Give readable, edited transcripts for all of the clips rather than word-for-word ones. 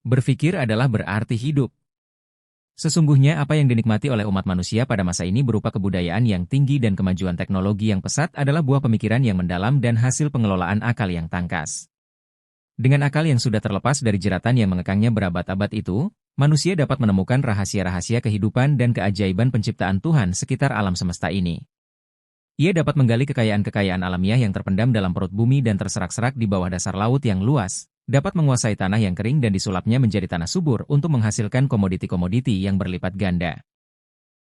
Berpikir adalah berarti hidup. Sesungguhnya apa yang dinikmati oleh umat manusia pada masa ini berupa kebudayaan yang tinggi dan kemajuan teknologi yang pesat adalah buah pemikiran yang mendalam dan hasil pengelolaan akal yang tangkas. Dengan akal yang sudah terlepas dari jeratan yang mengekangnya berabad-abad itu, manusia dapat menemukan rahasia-rahasia kehidupan dan keajaiban penciptaan Tuhan sekitar alam semesta ini. Ia dapat menggali kekayaan-kekayaan alamiah yang terpendam dalam perut bumi dan terserak-serak di bawah dasar laut yang luas, dapat menguasai tanah yang kering dan disulapnya menjadi tanah subur untuk menghasilkan komoditi-komoditi yang berlipat ganda.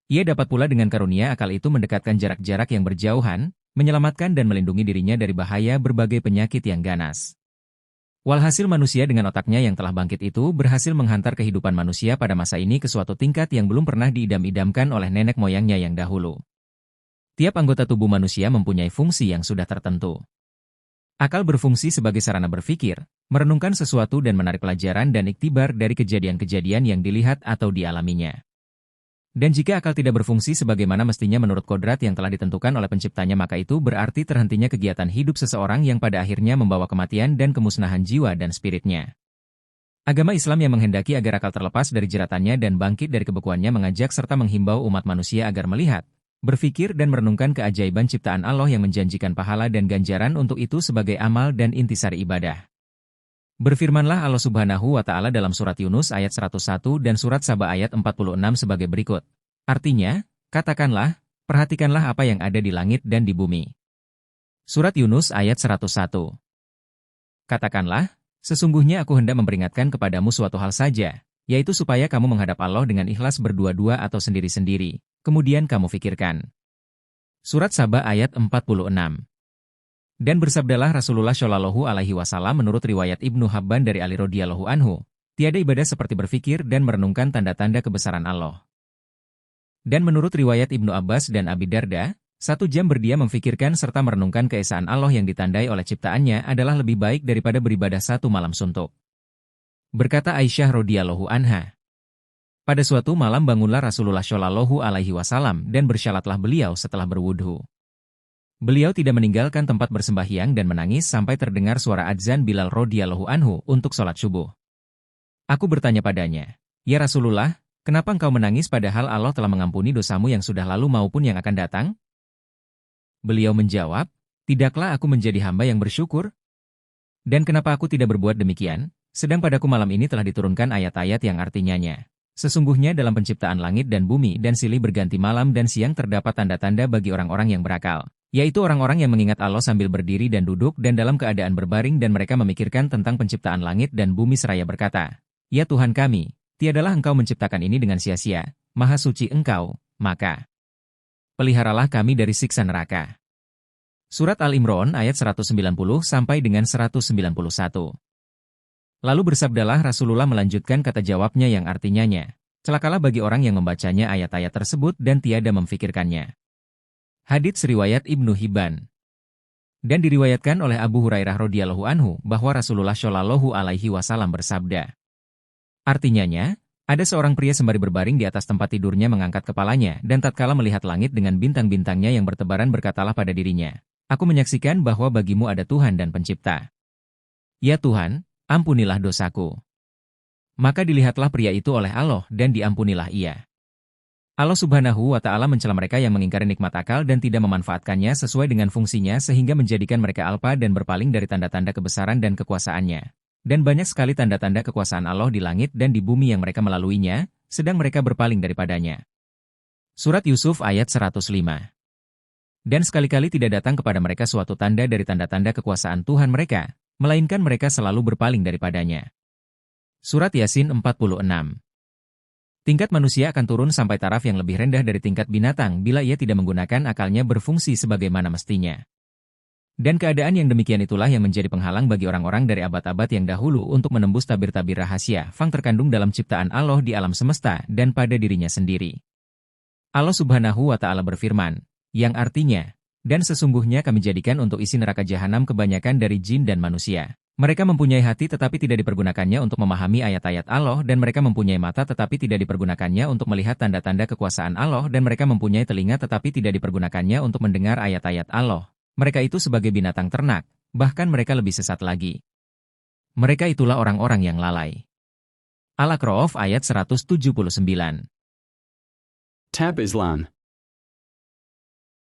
Ia dapat pula dengan karunia akal itu mendekatkan jarak-jarak yang berjauhan, menyelamatkan dan melindungi dirinya dari bahaya berbagai penyakit yang ganas. Walhasil manusia dengan otaknya yang telah bangkit itu berhasil menghantar kehidupan manusia pada masa ini ke suatu tingkat yang belum pernah diidam-idamkan oleh nenek moyangnya yang dahulu. Tiap anggota tubuh manusia mempunyai fungsi yang sudah tertentu. Akal berfungsi sebagai sarana berpikir, merenungkan sesuatu dan menarik pelajaran dan iktibar dari kejadian-kejadian yang dilihat atau dialaminya. Dan jika akal tidak berfungsi sebagaimana mestinya menurut kodrat yang telah ditentukan oleh penciptanya, maka itu berarti terhentinya kegiatan hidup seseorang yang pada akhirnya membawa kematian dan kemusnahan jiwa dan spiritnya. Agama Islam yang menghendaki agar akal terlepas dari jeratannya dan bangkit dari kebekuannya mengajak serta menghimbau umat manusia agar melihat, berpikir dan merenungkan keajaiban ciptaan Allah yang menjanjikan pahala dan ganjaran untuk itu sebagai amal dan intisari ibadah. Berfirmanlah Allah Subhanahu wa Ta'ala dalam surat Yunus ayat 101 dan surat Saba ayat 46 sebagai berikut. Artinya, katakanlah, perhatikanlah apa yang ada di langit dan di bumi. Surat Yunus ayat 101. Katakanlah, sesungguhnya aku hendak memperingatkan kepadamu suatu hal saja, yaitu supaya kamu menghadap Allah dengan ikhlas berdua-dua atau sendiri-sendiri. Kemudian kamu fikirkan. Surat Saba ayat 46. Dan bersabdalah Rasulullah Shallallahu Alaihi Wasallam menurut riwayat Ibnu Habban dari Ali radhiyallahu anhu, tiada ibadah seperti berfikir dan merenungkan tanda-tanda kebesaran Allah. Dan menurut riwayat Ibnu Abbas dan Abi Darda, 1 jam berdiam memfikirkan serta merenungkan keesaan Allah yang ditandai oleh ciptaannya adalah lebih baik daripada beribadah 1 malam suntuk. Berkata Aisyah radhiyallahu anha. Pada suatu malam bangunlah Rasulullah Shallallahu Alaihi Wasallam dan bersyalatlah beliau setelah berwudhu. Beliau tidak meninggalkan tempat bersembahyang dan menangis sampai terdengar suara adzan Bilal radhiyallahu anhu untuk sholat subuh. Aku bertanya padanya, "Ya Rasulullah, kenapa engkau menangis padahal Allah telah mengampuni dosamu yang sudah lalu maupun yang akan datang?" Beliau menjawab, "Tidaklah aku menjadi hamba yang bersyukur? Dan kenapa aku tidak berbuat demikian, sedang padaku malam ini telah diturunkan ayat-ayat yang artinya-nya. Sesungguhnya dalam penciptaan langit dan bumi dan silih berganti malam dan siang terdapat tanda-tanda bagi orang-orang yang berakal, yaitu orang-orang yang mengingat Allah sambil berdiri dan duduk dan dalam keadaan berbaring dan mereka memikirkan tentang penciptaan langit dan bumi seraya berkata, Ya Tuhan kami, tiadalah Engkau menciptakan ini dengan sia-sia, Maha Suci Engkau, maka peliharalah kami dari siksa neraka." Surat Al-Imran ayat 190 sampai dengan 191. Lalu bersabdalah Rasulullah melanjutkan kata jawabnya yang artinya-nya, celakalah bagi orang yang membacanya ayat-ayat tersebut dan tiada memfikirkannya. Hadits riwayat Ibnu Hibban. Dan diriwayatkan oleh Abu Hurairah radhiyallahu anhu bahwa Rasulullah Shallallahu Alaihi Wasallam bersabda. Artinya-nya, ada seorang pria sembari berbaring di atas tempat tidurnya mengangkat kepalanya dan tatkala melihat langit dengan bintang-bintangnya yang bertebaran berkatalah pada dirinya, "Aku menyaksikan bahwa bagimu ada Tuhan dan Pencipta. Ya Tuhan, ampunilah dosaku." Maka dilihatlah pria itu oleh Allah dan diampunilah ia. Allah Subhanahu wa Ta'ala mencela mereka yang mengingkari nikmat akal dan tidak memanfaatkannya sesuai dengan fungsinya sehingga menjadikan mereka alpa dan berpaling dari tanda-tanda kebesaran dan kekuasaannya. Dan banyak sekali tanda-tanda kekuasaan Allah di langit dan di bumi yang mereka melaluinya, sedang mereka berpaling daripadanya. Surat Yusuf ayat 105. Dan sekali-kali tidak datang kepada mereka suatu tanda dari tanda-tanda kekuasaan Tuhan mereka, melainkan mereka selalu berpaling daripadanya. Surat Yasin 46. Tingkat manusia akan turun sampai taraf yang lebih rendah dari tingkat binatang bila ia tidak menggunakan akalnya berfungsi sebagaimana mestinya. Dan keadaan yang demikian itulah yang menjadi penghalang bagi orang-orang dari abad-abad yang dahulu untuk menembus tabir-tabir rahasia fang terkandung dalam ciptaan Allah di alam semesta dan pada dirinya sendiri. Allah Subhanahu wa Ta'ala berfirman, yang artinya, dan sesungguhnya kami jadikan untuk isi neraka jahanam kebanyakan dari jin dan manusia. Mereka mempunyai hati tetapi tidak dipergunakannya untuk memahami ayat-ayat Allah dan mereka mempunyai mata tetapi tidak dipergunakannya untuk melihat tanda-tanda kekuasaan Allah dan mereka mempunyai telinga tetapi tidak dipergunakannya untuk mendengar ayat-ayat Allah. Mereka itu sebagai binatang ternak, bahkan mereka lebih sesat lagi. Mereka itulah orang-orang yang lalai. Al-A'raf ayat 179. Tab Islan.